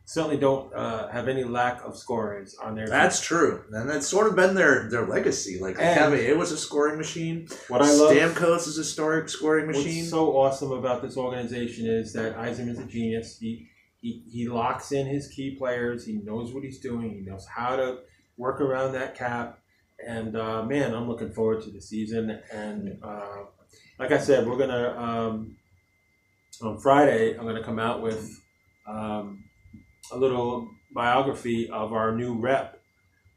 certainly don't have any lack of scorers on their team. That's true. And that's sort of been their legacy. Like, it was a scoring machine. What I love... Stamkos is a scoring machine. What's so awesome about this organization is that Yzerman's a genius. He locks in his key players. He knows what he's doing. He knows how to work around that cap. And, man, I'm looking forward to the season. And like I said, we're going to, on Friday, I'm going to come out with a little biography of our new rep.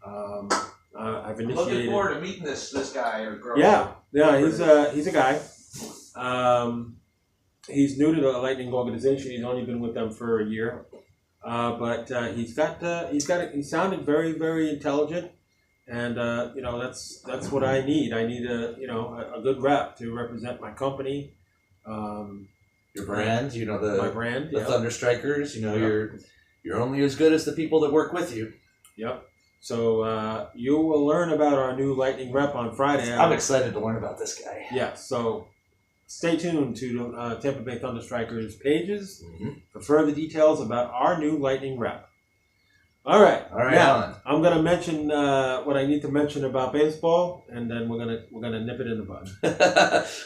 I've initiated... I'm looking forward to meeting this guy or girl. Yeah, he's a guy. He's new to the Lightning organization. He's only been with them for a year, but he sounded very, very intelligent, and that's what I need. I need a good rep to represent my company, your brand. My brand, the ThunderStrikers. You're only as good as the people that work with you. Yep. So you will learn about our new Lightning rep on Friday. I'm excited to learn about this guy. Yeah. So. Stay tuned to the Tampa Bay ThunderStrikers pages for further details about our new Lightning rep. All right. Now, Alan. I'm going to mention what I need to mention about baseball, and then we're gonna nip it in the bud.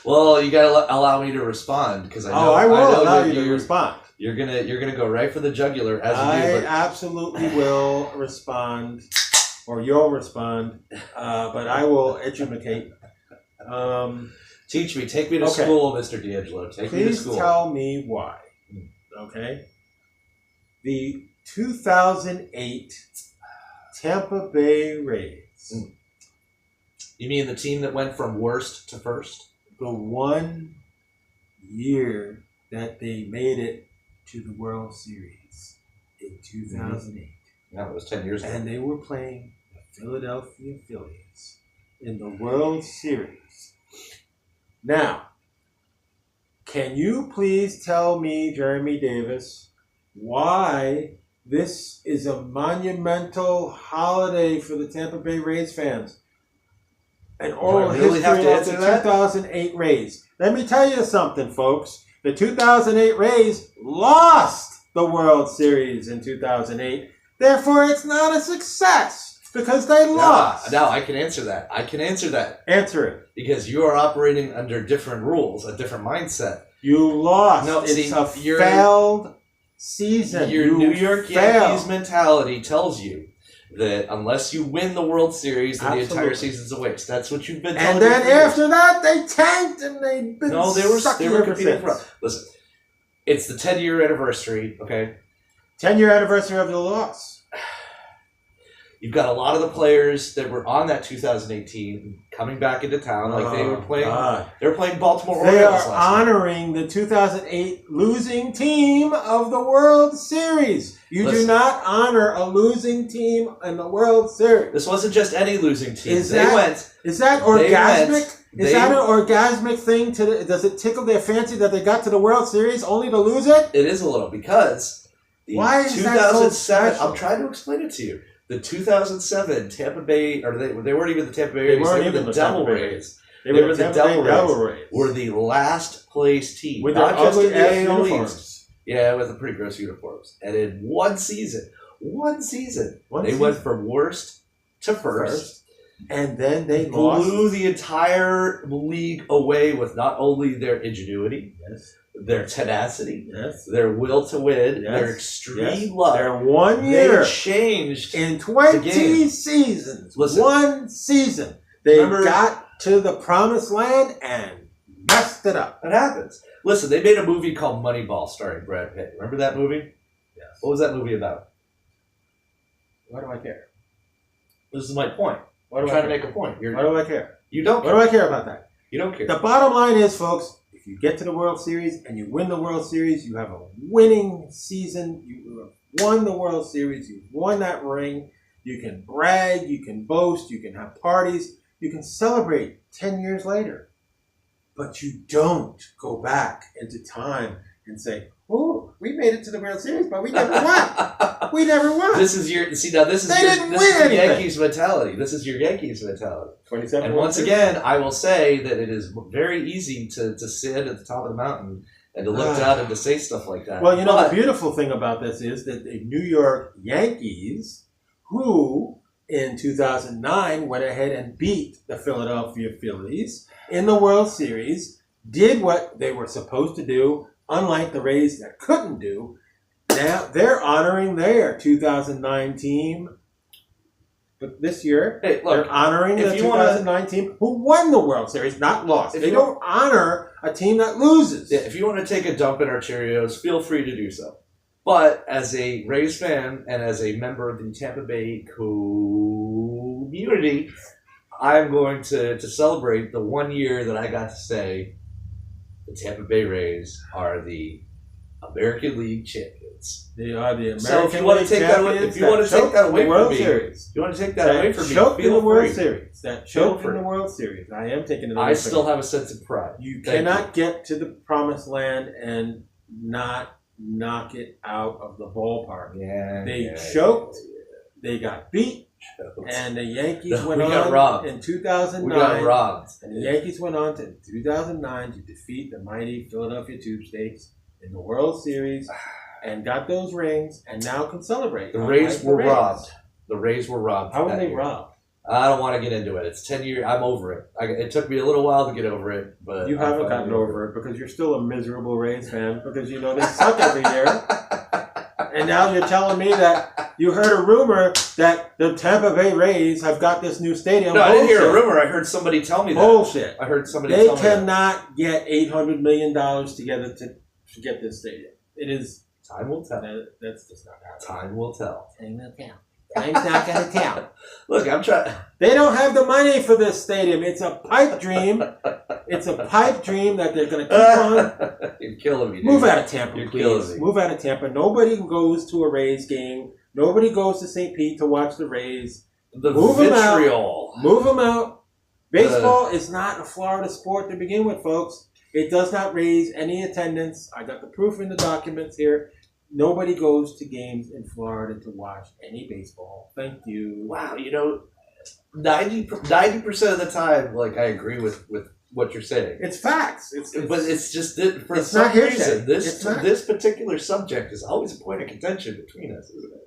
Well, you got to allow me to respond because I know. I will allow you to respond. You're gonna go right for the jugular as you do. I absolutely will respond, or you'll respond, but I will educate. Teach me. Take me to school, Mr. D'Angelo. Take me to school. Please tell me why. Okay? The 2008 Tampa Bay Rays. You mean the team that went from worst to first? The one year that they made it to the World Series in 2008. Yeah, it was 10 years ago. And they were playing the Philadelphia Phillies in the World Series. Now, can you please tell me, Jeremy Davis, why this is a monumental holiday for the Tampa Bay Rays fans? An oral history of the 2008 Rays. Let me tell you something, folks. The 2008 Rays lost the World Series in 2008. Therefore, it's not a success. Because they lost. Now, I can answer that. Answer it. Because you are operating under different rules, a different mindset. You lost. No, it's a failed season. Your New York Yankees mentality tells you that unless you win the World Series, then the entire season's a waste. That's what you've been telling me. And then after that, they tanked and they've been they were competing for. Listen, it's the 10-year anniversary, okay? 10-year anniversary of the loss. You've got a lot of the players that were on that 2018 coming back into town, like they were playing. They were playing Baltimore Orioles. They are last honoring the 2008 losing team of the World Series. You do not honor a losing team in the World Series. This wasn't just any losing team. Is that orgasmic? Is that an orgasmic thing? Does it tickle their fancy that they got to the World Series only to lose it? It is a little because why is that so 2007. special? I'm trying to explain it to you. The 2007 Tampa Bay, or they weren't even the Tampa Bay Rays. They were the Devil Rays. They were the Devil Rays. Were the last place team, with their ugly ass uniforms. Yeah, with the pretty gross uniforms. And in one season, they went from worst to first. And then they blew the entire league away with not only their ingenuity, their tenacity, their will to win, their extreme luck. Their 1 year. They changed in 20 seasons. Listen, one season. They got to the promised land and messed it up. It happens. Listen, they made a movie called Moneyball starring Brad Pitt. Remember that movie? Yes. What was that movie about? Why do I care? This is my point. I'm trying to make a point. Why do I care? You don't care. Why do I care about that? You don't care. The bottom line is, folks, if you get to the World Series and you win the World Series, you have a winning season. You have won the World Series. You've won that ring. You can brag. You can boast. You can have parties. You can celebrate 10 years later. But you don't go back into time and say, oh, we made it to the World Series, but we never won. We never won. This is your Yankees mentality. This is your Yankees mentality. 27. And once again, I will say that it is very easy to sit at the top of the mountain and to look down and to say stuff like that. Well, the beautiful thing about this is that the New York Yankees, who in 2009 went ahead and beat the Philadelphia Phillies in the World Series, did what they were supposed to do, unlike the Rays that couldn't do. Now they're honoring their 2009 team. But this year, they're honoring the 2009 team who won the World Series, not lost. They don't honor a team that loses. Yeah, if you want to take a dump in our Cheerios, feel free to do so. But as a Rays fan and as a member of the Tampa Bay community, I'm going to celebrate the 1 year that I got to say the Tampa Bay Rays are the American League champions. They are the American so if you want to take that away, if you want to take that away from me, you want to take that away from me, choke in the World free. Series. That choke in the World Series. I am taking it away. I still have a sense of pride. You cannot get to the promised land and not knock it out of the ballpark. They choked. They got beat. And the Yankees went on in 2009. We got robbed. And the Yankees went on to 2009 to defeat the mighty Philadelphia Tubestakes in the World Series and got those rings and now can celebrate. The Rays were robbed. The Rays were robbed. How were they robbed? I don't want to get into it. It's 10 years. I'm over it. It took me a little while to get over it, but you haven't gotten over it because you're still a miserable Rays fan because you know they suck every year. And now you're telling me that you heard a rumor that the Tampa Bay Rays have got this new stadium. No, I didn't hear a rumor. I heard somebody tell me that. Bullshit. I heard somebody tell me that. They cannot get $800 million together to get this stadium. It is... Time will tell. That's just not happening. Time will tell. Time will tell. Time's not going to tell. Look, I'm trying... They don't have the money for this stadium. It's a pipe dream. It's a pipe dream that they're going to keep on. You're killing me, dude. Move out of Tampa, please. Move out of Tampa. Nobody goes to a Rays game. Nobody goes to St. Pete to watch the Rays. Move vitriol. Them out. Move them out. Baseball is not a Florida sport to begin with, folks. It does not raise any attendance. I got the proof in the documents here. Nobody goes to games in Florida to watch any baseball. Thank you. Wow, 90% of the time, I agree with what you're saying. It's facts. But it's just that for some reason, this particular subject is always a point of contention between us, isn't it?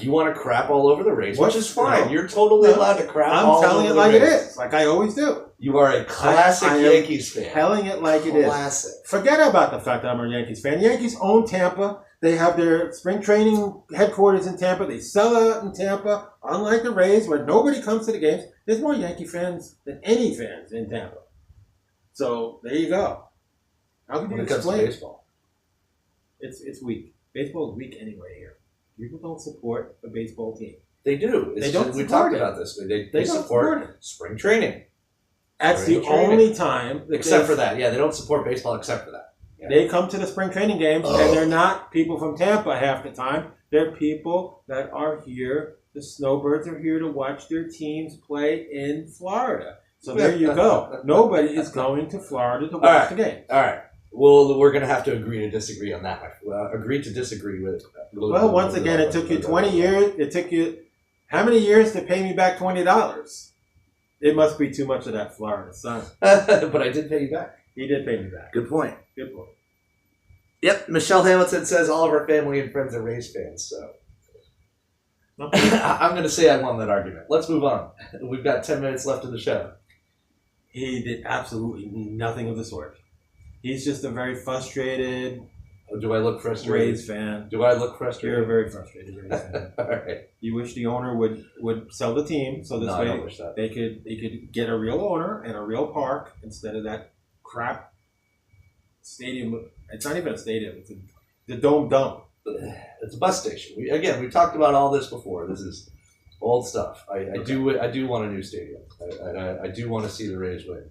You want to crap all over the Rays, which is fine. You're totally allowed to crap all over the Rays. I'm telling it like it is, like I always do. You are a classic Yankees fan. Telling it like it is. Classic. Forget about the fact that I'm a Yankees fan. Yankees own Tampa. They have their spring training headquarters in Tampa. They sell out in Tampa. Unlike the Rays, where nobody comes to the games, there's more Yankee fans than any fans in Tampa. So there you go. How can you explain? When it comes to baseball, it's weak. Baseball's weak anyway here. People don't support a baseball team. They do. They don't We support talked it. about this. They Don't support spring training. That's Spring the training. only time. Except for that. Yeah, they don't support baseball except for that. Yeah. They come to the spring training games, and they're not people from Tampa half the time. They're people that are here. The Snowbirds are here to watch their teams play in Florida. So there you go. Nobody is going to Florida to watch the game. All right. Well, we're going to have to agree to disagree on that. Agree to disagree with. Well, once again, it took you 20 years. It took you how many years to pay me back $20? It must be too much of that Florida sun. But I did pay you back. He did pay me back. Good point. Good point. Yep. Michelle Hamilton says all of our family and friends are Rays fans. So I'm going to say I won that argument. Let's move on. We've got 10 minutes left of the show. He did absolutely nothing of the sort. He's just a very frustrated Do I look frustrated? Rays fan. Do I look frustrated? You're a very frustrated Rays fan. All right. You wish the owner would sell the team so this No, I way don't wish that. they could get a real owner and a real park instead of that crap stadium. It's not even a stadium. It's the dome dump. It's a bus station. We talked about all this before. This is old stuff. I do want a new stadium. I do want to see the Rays win,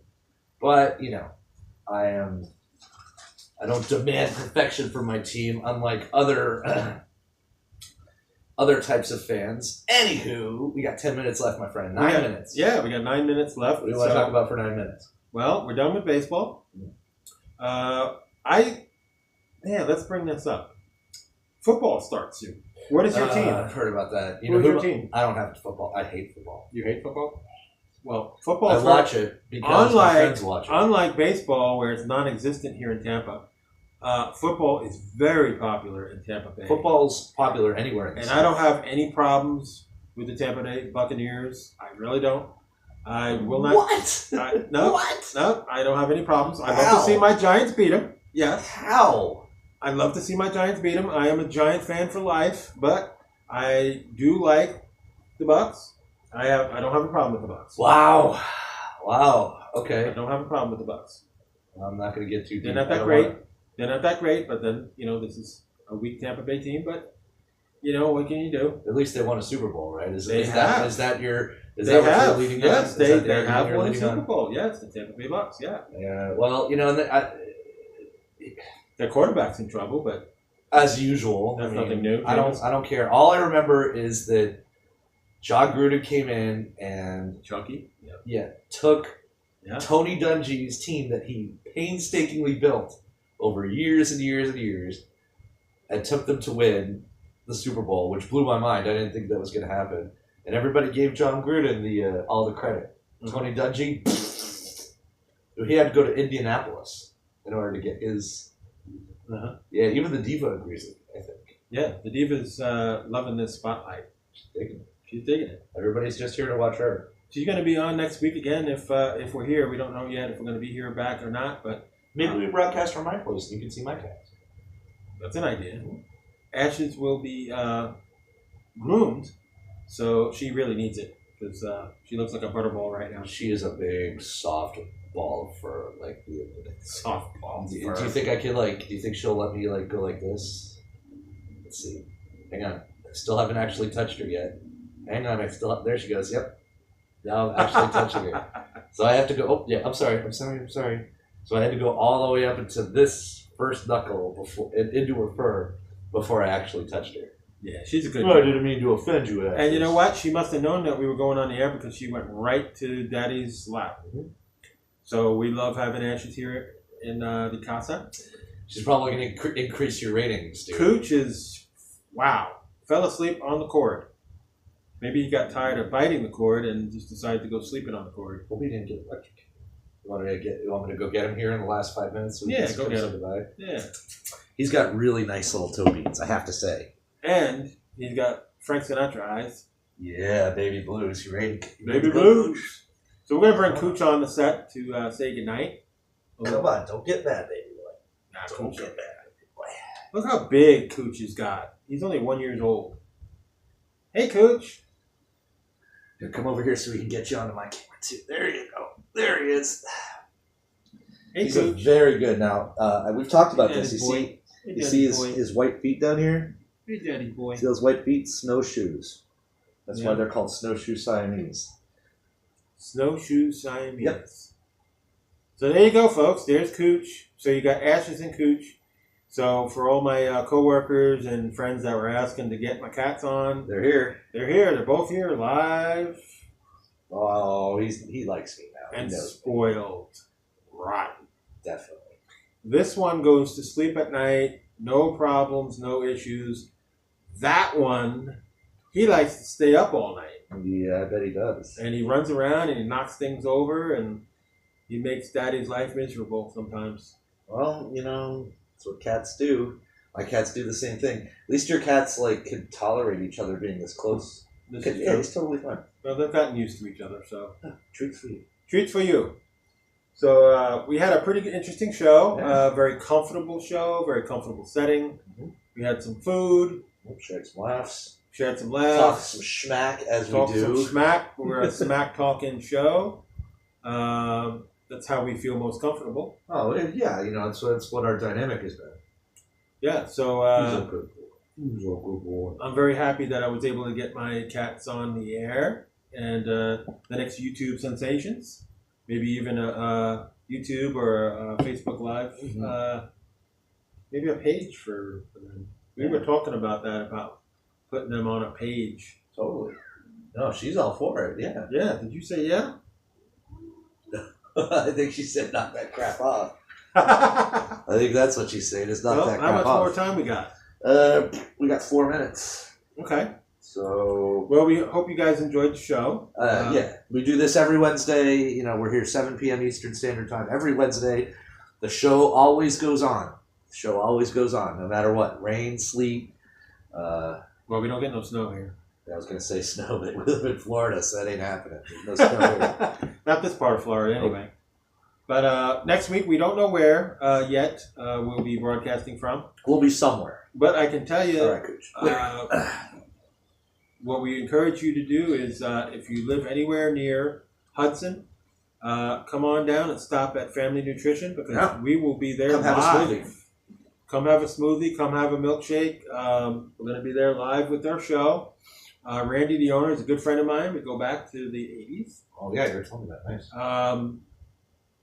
but I don't demand perfection from my team, unlike other other types of fans. Anywho, we got 10 minutes left, my friend. 9 minutes. Yeah, we got 9 minutes left. What do you want to talk about for 9 minutes? Well, we're done with baseball. Let's bring this up. Football starts soon. What is your team? I've heard about that. Who's your team? I don't have football. I hate football. You hate football? Well, football. I watch it because my friends watch it. Unlike baseball, where it's non-existent here in Tampa, football is very popular in Tampa Bay. Football's popular anywhere in the And South. I don't have any problems with the Tampa Bay Buccaneers. I really don't. I will not. What? No, What? No, I don't have any problems. I'd love How? to see my Giants beat them. Yes. How? I'd love to see my Giants beat them. I am a Giant fan for life, but I do like the Bucs. I don't have a problem with the Bucs. Wow. I Okay. don't have a problem with the Bucs. I'm not going to get too deep. They're not that great. They're not that great, but then, this is a weak Tampa Bay team, but, what can you do? At least they won a Super Bowl, right? Is They that have. what you're leading Yes, on? they Is that the have argument you're won a leading Super on? Bowl. Yes, the Tampa Bay Bucs, yeah. Yeah. Well, Their quarterback's in trouble, but as usual, that's nothing new. I don't care. All I remember is that John Gruden came in and Chucky? took Yeah. Tony Dungy's team that he painstakingly built over years and years and years and took them to win the Super Bowl, which blew my mind. I didn't think that was going to happen. And everybody gave John Gruden all the credit. Mhm. Tony Dungy, he had to go to Indianapolis in order to get his... Uh-huh. Yeah, even the Diva agrees with it, I think. Yeah, the Diva's loving this spotlight. She's digging it. Everybody's just here to watch her. She's going to be on next week again if we're here. We don't know yet if we're going to be here back or not, but Maybe we broadcast from my place and you can see my cats. that's an idea. Ashes will be groomed, so she really needs it because she looks like a butterball right now. She is a big, soft ball of fur. Like Soft ball. Do you think I could do you think she'll let me go like this? Let's see. Hang on. I still haven't actually touched her yet. Hang on. There she goes. Yep. Now I'm actually touching her. So I have to go. Oh yeah. I'm sorry. So I had to go all the way up into this first knuckle into her fur before I actually touched her. Yeah, she's a good I girl. didn't mean to offend you. And you know what? She must have known that we were going on the air because she went right to Daddy's lap. Mm-hmm. So we love having Ashes here in the Casa. She's probably going to increase your ratings, dude. Kuch is, fell asleep on the cord. Maybe he got tired of biting the cord and just decided to go sleeping on the cord. Well, we didn't get electrocuted. You want me to go get him here in the last 5 minutes? So we Yeah, can go get him. goodbye? Yeah. He's got really nice little toe beans, I have to say. And he's got Frank Sinatra eyes. Yeah, baby blues. You ready? Baby blues. So we're going to bring Kuch on the set to say goodnight. Come on, don't get mad, baby boy. Nah, Don't Kuch. get mad, baby boy. Look how big Kuch has got. He's only 1 year old. Hey, Kuch. Here, come over here so we can get you onto my camera, too. There you go. There he is. Hey, He's Kuch. very good. Now, we've talked about Yeah, this. You boy. see, Hey, You Daddy see boy. his white feet down here? Hey, Daddy boy. See those white feet? Snowshoes. That's Yeah. why they're called snowshoe Siamese. Snowshoe Siamese. Yep. So there you go, folks. There's Kuch. So you got Ashes and Kuch. So for all my coworkers and friends that were asking to get my cats on, They're here. they're here. They're both here live Oh, he likes me now. and He knows me. spoiled. Rotten. Definitely. This one goes to sleep at night. No problems, no issues. That one, he likes to stay up all night. Yeah, I bet he does. And he runs around and he knocks things over and he makes Daddy's life miserable sometimes. Well, that's what cats do. My cats do the same thing. At least your cats can tolerate each other being this close. This Yeah, is true. it's totally fine. Well, they've gotten used to each other, so. Treats for you. Treats for you. So we had a pretty interesting show. Yeah. Very comfortable show, very comfortable setting. Mhm. We had some food, Shared some laughs. shared some Talk laughs, some schmack as talked we some do. smack. We're a smack talking show. That's how we feel most comfortable. Oh, yeah, that's what our dynamic has been. Yeah, so He's a good boy. He's a good boy. I'm very happy that I was able to get my cats on the air and the next YouTube sensations, maybe even a YouTube or a Facebook Live, maybe a page for them. We were talking about that, about putting them on a page. Totally. No, she's all for it, yeah. Yeah, did you say yeah? I think she said knock that crap off. How I think that's what she's saying, is knock that crap much off. more time we got? We got 4 minutes. Okay. So, Well, we hope you guys enjoyed the show. yeah, we do this every Wednesday. We're here 7 p.m. Eastern Standard Time every Wednesday. The show always goes on. The show always goes on, no matter what. Rain, sleet. Well, we don't get no snow here. I was going to say snow, but we live in Florida, so that ain't happening. There's no snow here. Not this part of Florida, anyway. But next week, we don't know where yet we'll be broadcasting from. We'll be somewhere. But I can tell you, All right, Kuch. what we encourage you to do is if you live anywhere near Hudson, come on down and stop at Family Nutrition because we will be there Come live. have a smoothie. Come have a smoothie. Come have a milkshake. We're going to be there live with our show. Randy, the owner, is a good friend of mine. We go back to the 80s. Oh, yeah, you're telling me that. Nice.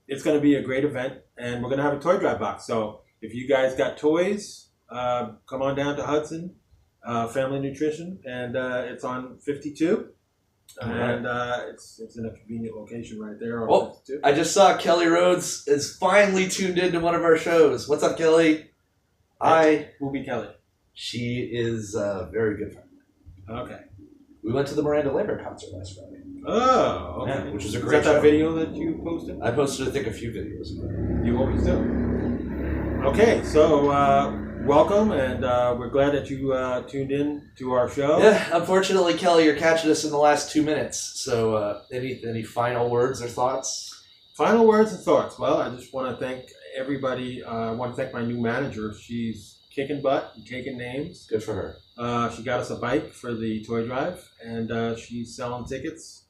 It's going to be a great event, and we're going to have a toy drive box. So if you guys got toys, come on down to Hudson, Family Nutrition, and it's on 52. And it's in a convenient location right there. On Oh, 52. I just saw Kelly Rhodes is finally tuned into one of our shows. What's up, Kelly? Hi. Will be Kelly. She is a very good friend. Okay. We went to the Miranda Lambert concert last Friday. Oh, okay. Yeah, which was a Is great that show. video that you posted? I posted, I think, a few videos. You always do. Okay, so welcome, and we're glad that you tuned in to our show. Yeah, unfortunately, Kelly, you're catching us in the last 2 minutes. So, any final words or thoughts? Final words and thoughts. Well, I just want to thank everybody. I want to thank my new manager. She's kicking butt and taking names. Good for her. She got us a bike for the toy drive, and she's selling tickets.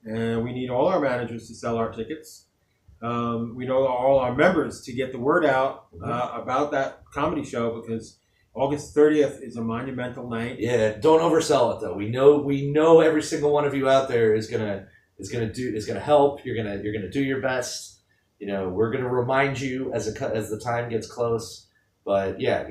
And we need all our managers to sell our tickets. We know all our members to get the word out about that comedy show because August 30th is a monumental night. Yeah, don't oversell it though. We know every single one of you out there is gonna help. You're gonna do your best. We're gonna remind you as the time gets close. But yeah,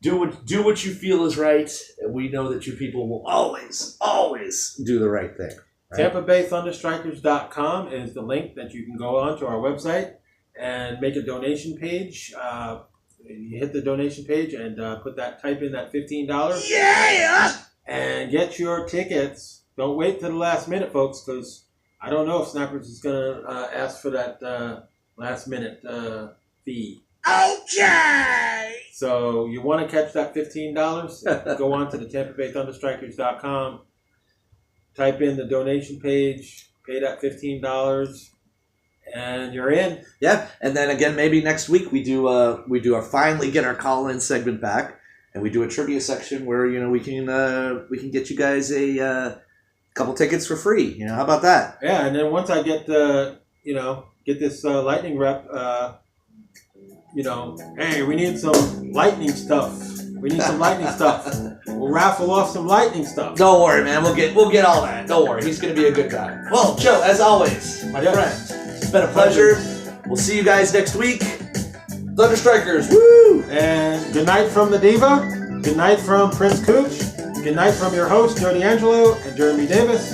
do what you feel is right. We know that you people will always do the right thing. Right? TampaBayThunderStrikers.com is the link that you can go on to our website and make a donation page. You hit the donation page and type in that $15. Yeah! And get your tickets. Don't wait till the last minute, folks, because I don't know if Snappers is going to ask for that last minute fee. Okay! So you want to catch that $15? Go on to the TampaBayThunderStrikers.com. Type in the donation page, pay that $15, and you're in. Yeah, and then again, maybe next week we do finally get our call-in segment back, and we do a trivia section where we can get you guys a couple tickets for free. How about that? Yeah, and then once I get get this lightning rep hey, we need some lightning stuff. We need some lightning stuff. We'll raffle off some lightning stuff. Don't worry, man. We'll get all that. Don't worry. He's going to be a good guy. Well, Joe, as always, my friend, it's been a pleasure. We'll see you guys next week. ThunderStrikers, woo! And good night from the Diva. Good night from Prince Kuch. Good night from your hosts, Joe D'Angelo and Jeremy Davis.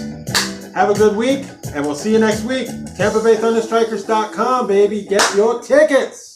Have a good week, and we'll see you next week. TampaBayThunderStrikers.com, baby. Get your tickets.